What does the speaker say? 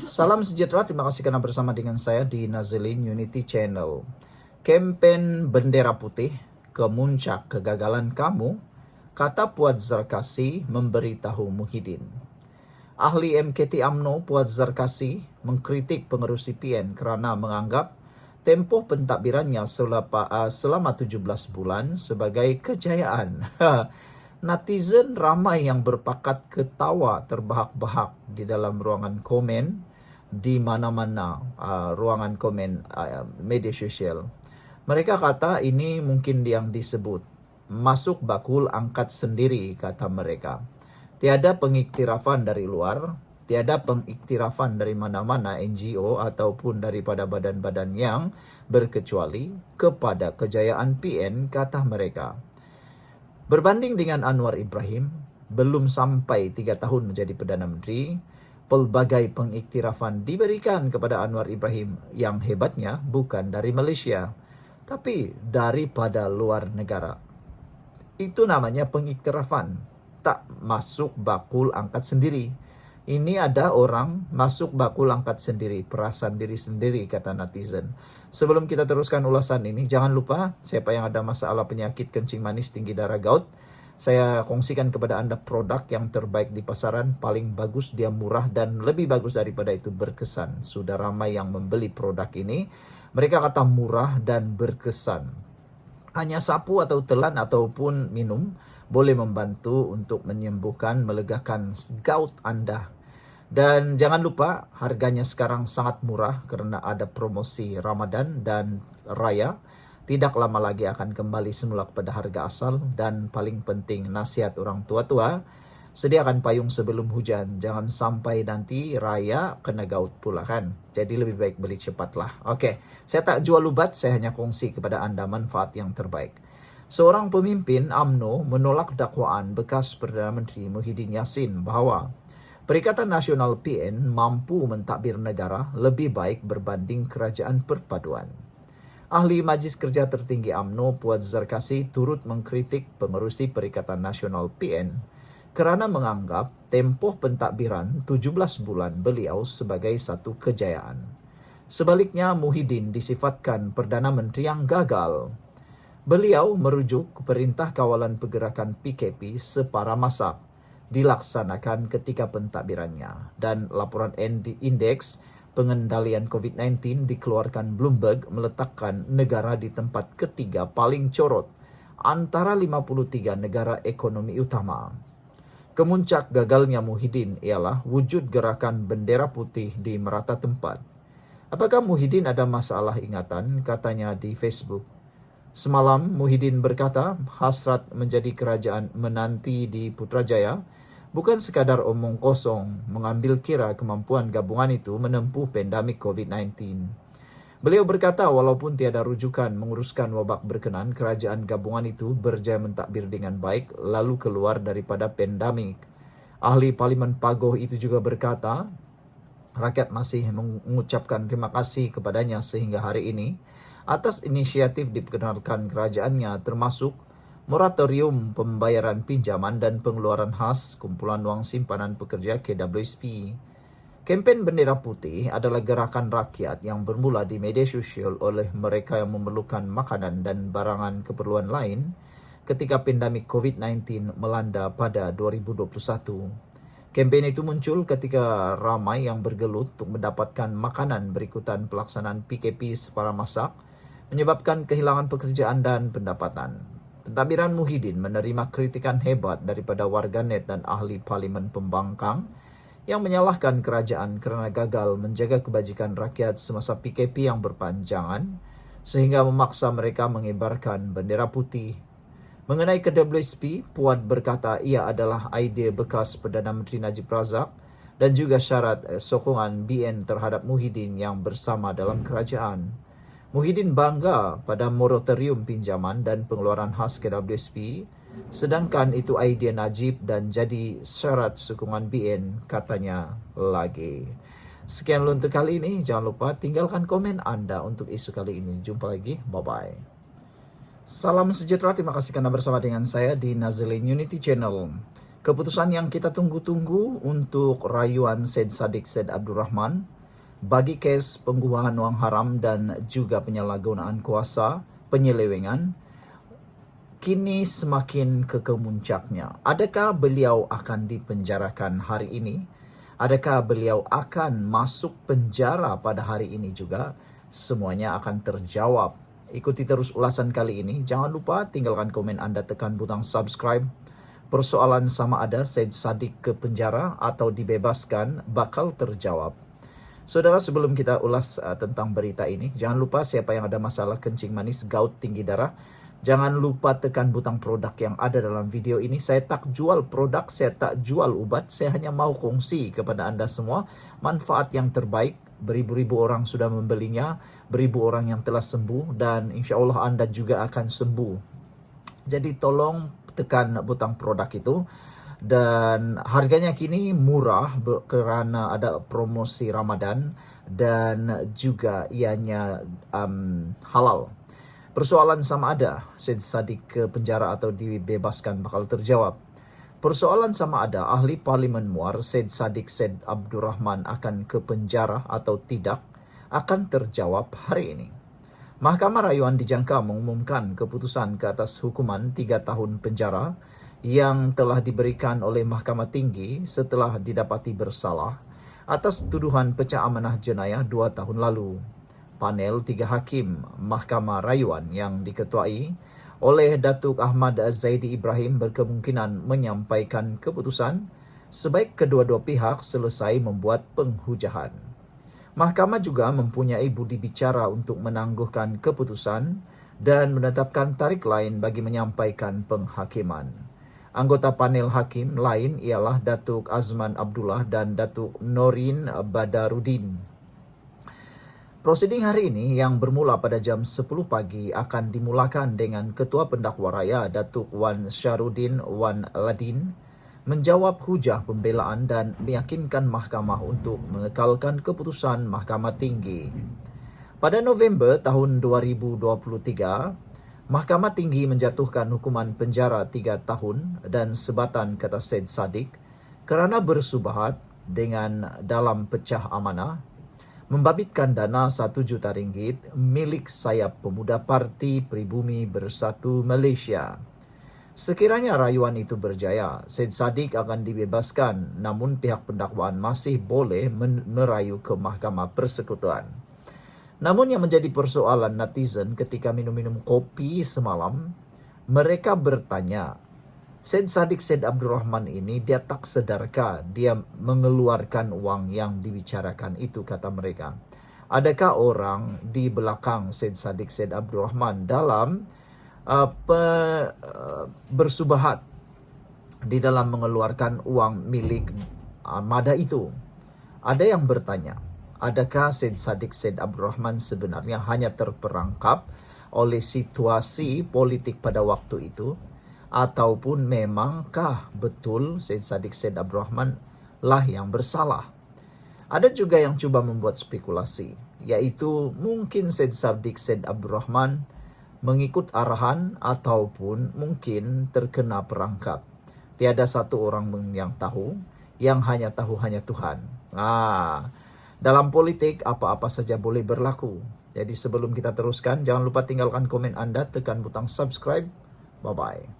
Salam sejahtera, terima kasih karena bersama dengan saya di Nazilin Unity Channel. Kampen Bendera Putih, Kemuncak Kegagalan Kamu, kata Puad Zarkasi memberitahu Muhyiddin. Ahli MKT UMNO Puad Zarkasi mengkritik pengerusi PN kerana menganggap tempoh pentadbirannya selama 17 bulan sebagai kejayaan. Netizen ramai yang berpakat ketawa terbahak-bahak di dalam ruangan komen di mana-mana ruangan komen media sosial. Mereka kata ini mungkin yang disebut masuk bakul angkat sendiri, kata mereka. Tiada pengiktirafan dari luar, tiada pengiktirafan dari mana-mana NGO ataupun daripada badan-badan yang berkecuali kepada kejayaan PN, kata mereka. Berbanding dengan Anwar Ibrahim, belum sampai 3 tahun menjadi Perdana Menteri, pelbagai pengiktirafan diberikan kepada Anwar Ibrahim yang hebatnya bukan dari Malaysia, tapi daripada luar negara. Itu namanya pengiktirafan, tak masuk bakul angkat sendiri. Ini ada orang masuk bakul angkat sendiri, perasan diri sendiri, kata netizen. Sebelum kita teruskan ulasan ini, jangan lupa siapa yang ada masalah penyakit kencing manis, tinggi darah, gout, saya kongsikan kepada Anda produk yang terbaik di pasaran, paling bagus, dia murah dan lebih bagus daripada itu berkesan. Sudah ramai yang membeli produk ini. Mereka kata murah dan berkesan. Hanya sapu atau telan ataupun minum boleh membantu untuk menyembuhkan, melegakan gout Anda. Dan jangan lupa harganya sekarang sangat murah kerana ada promosi Ramadan dan Raya. Tidak lama lagi akan kembali semula kepada harga asal. Dan paling penting nasihat orang tua-tua, sediakan payung sebelum hujan. Jangan sampai nanti Raya kena gaut pula kan. Jadi lebih baik beli cepatlah. Okey, saya tak jual ubat, saya hanya kongsi kepada anda manfaat yang terbaik. Seorang pemimpin UMNO menolak dakwaan bekas Perdana Menteri Muhyiddin Yassin bahawa Perikatan Nasional PN mampu mentadbir negara lebih baik berbanding Kerajaan Perpaduan. Ahli Majlis Kerja Tertinggi UMNO Puad Zarkasi turut mengkritik pengerusi Perikatan Nasional PN kerana menganggap tempoh pentadbiran 17 bulan beliau sebagai satu kejayaan. Sebaliknya, Muhyiddin disifatkan Perdana Menteri yang gagal. Beliau merujuk Perintah Kawalan Pergerakan PKP separa masa dilaksanakan ketika pentadbirannya dan laporan indeks pengendalian COVID-19 dikeluarkan Bloomberg meletakkan negara di tempat ketiga paling corot antara 53 negara ekonomi utama. Kemuncak gagalnya Muhyiddin ialah wujud gerakan bendera putih di merata tempat. Apakah Muhyiddin ada masalah ingatan? Katanya di Facebook. Semalam Muhyiddin berkata hasrat menjadi kerajaan menanti di Putrajaya bukan sekadar omong kosong, mengambil kira kemampuan gabungan itu menempuh pandemik COVID-19. Beliau berkata walaupun tiada rujukan menguruskan wabak berkenan, kerajaan gabungan itu berjaya mentadbir dengan baik lalu keluar daripada pandemik. Ahli Parlimen Pagoh itu juga berkata, rakyat masih mengucapkan terima kasih kepadanya sehingga hari ini atas inisiatif diperkenalkan kerajaannya termasuk moratorium pembayaran pinjaman dan pengeluaran khas Kumpulan Wang Simpanan Pekerja KWSP. Kempen Bendera Putih adalah gerakan rakyat yang bermula di media sosial oleh mereka yang memerlukan makanan dan barangan keperluan lain ketika pandemik COVID-19 melanda pada 2021. Kempen itu muncul ketika ramai yang bergelut untuk mendapatkan makanan berikutan pelaksanaan PKP separa masa menyebabkan kehilangan pekerjaan dan pendapatan. Pentadbiran Muhyiddin menerima kritikan hebat daripada warganet dan ahli parlimen pembangkang yang menyalahkan kerajaan kerana gagal menjaga kebajikan rakyat semasa PKP yang berpanjangan sehingga memaksa mereka mengibarkan bendera putih. Mengenai KWSP, Puad berkata ia adalah idea bekas Perdana Menteri Najib Razak dan juga syarat sokongan BN terhadap Muhyiddin yang bersama dalam kerajaan. Muhyiddin bangga pada moratorium pinjaman dan pengeluaran khas KWSP, sedangkan itu idea Najib dan jadi syarat sokongan BN, katanya lagi. Sekian untuk kali ini. Jangan lupa tinggalkan komen anda untuk isu kali ini. Jumpa lagi. Bye-bye. Salam sejahtera. Terima kasih karena bersama dengan saya di Nazilin Unity Channel. Keputusan yang kita tunggu-tunggu untuk rayuan Syed Saddiq Syed Abdurrahman bagi kes penggubahan wang haram dan juga penyalahgunaan kuasa, penyelewengan, kini semakin ke kemuncaknya. Adakah beliau akan dipenjarakan hari ini? Adakah beliau akan masuk penjara pada hari ini juga? Semuanya akan terjawab. Ikuti terus ulasan kali ini. Jangan lupa tinggalkan komen Anda, tekan butang subscribe. Persoalan sama ada Syed Saddiq ke penjara atau dibebaskan bakal terjawab. Saudara, sebelum kita ulas tentang berita ini, jangan lupa siapa yang ada masalah kencing manis, gout, tinggi darah, jangan lupa tekan butang produk yang ada dalam video ini. Saya tak jual produk, saya tak jual ubat, saya hanya mau kongsi kepada Anda semua manfaat yang terbaik. Beribu-ribu orang sudah membelinya, beribu orang yang telah sembuh, dan insya Allah Anda juga akan sembuh. Jadi tolong tekan butang produk itu, dan harganya kini murah kerana ada promosi Ramadan dan juga ianya halal. Persoalan sama ada Syed Saddiq ke penjara atau dibebaskan bakal terjawab. Persoalan sama ada ahli Parlimen Muar Syed Saddiq Syed Abdurrahman akan ke penjara atau tidak akan terjawab hari ini. Mahkamah Rayuan dijangka mengumumkan keputusan ke atas hukuman 3 tahun penjara yang telah diberikan oleh Mahkamah Tinggi setelah didapati bersalah atas tuduhan pecah amanah jenayah 2 tahun lalu. Panel 3 hakim Mahkamah Rayuan yang diketuai oleh Datuk Ahmad Zaidi Ibrahim berkemungkinan menyampaikan keputusan sebaik kedua-dua pihak selesai membuat penghujahan. Mahkamah juga mempunyai budi bicara untuk menangguhkan keputusan dan menetapkan tarikh lain bagi menyampaikan penghakiman. Anggota panel hakim lain ialah Datuk Azman Abdullah dan Datuk Norin Badarudin. Prosiding hari ini yang bermula pada jam 10 pagi akan dimulakan dengan Ketua Pendakwa Raya Datuk Wan Syarudin Wan Ladin menjawab hujah pembelaan dan meyakinkan mahkamah untuk mengekalkan keputusan Mahkamah Tinggi. Pada November tahun 2023, Mahkamah Tinggi menjatuhkan hukuman penjara 3 tahun dan sebatan ke atas Syed Saddiq kerana bersubahat dengan dalam pecah amanah, membabitkan dana 1 juta ringgit milik sayap pemuda Parti Pribumi Bersatu Malaysia. Sekiranya rayuan itu berjaya, Syed Saddiq akan dibebaskan, namun pihak pendakwaan masih boleh merayu ke Mahkamah Persekutuan. Namun yang menjadi persoalan netizen ketika minum-minum kopi semalam, mereka bertanya, Syed Saddiq Syed Abdurrahman ini dia tak sedarkah dia mengeluarkan wang yang dibicarakan itu, kata mereka. Adakah orang di belakang Syed Saddiq Syed Abdurrahman dalam bersubahat di dalam mengeluarkan uang milik armada itu? Ada yang bertanya, adakah Syed Saddiq Syed Abdurrahman sebenarnya hanya terperangkap oleh situasi politik pada waktu itu, ataupun memangkah betul Syed Saddiq Syed Abdurrahman lah yang bersalah? Ada juga yang cuba membuat spekulasi, yaitu mungkin Syed Saddiq Syed Abdurrahman mengikut arahan ataupun mungkin terkena perangkap. Tiada satu orang yang tahu, yang hanya tahu hanya Tuhan. Dalam politik apa-apa saja boleh berlaku. Jadi sebelum kita teruskan, jangan lupa tinggalkan komen Anda, tekan butang subscribe. Bye-bye.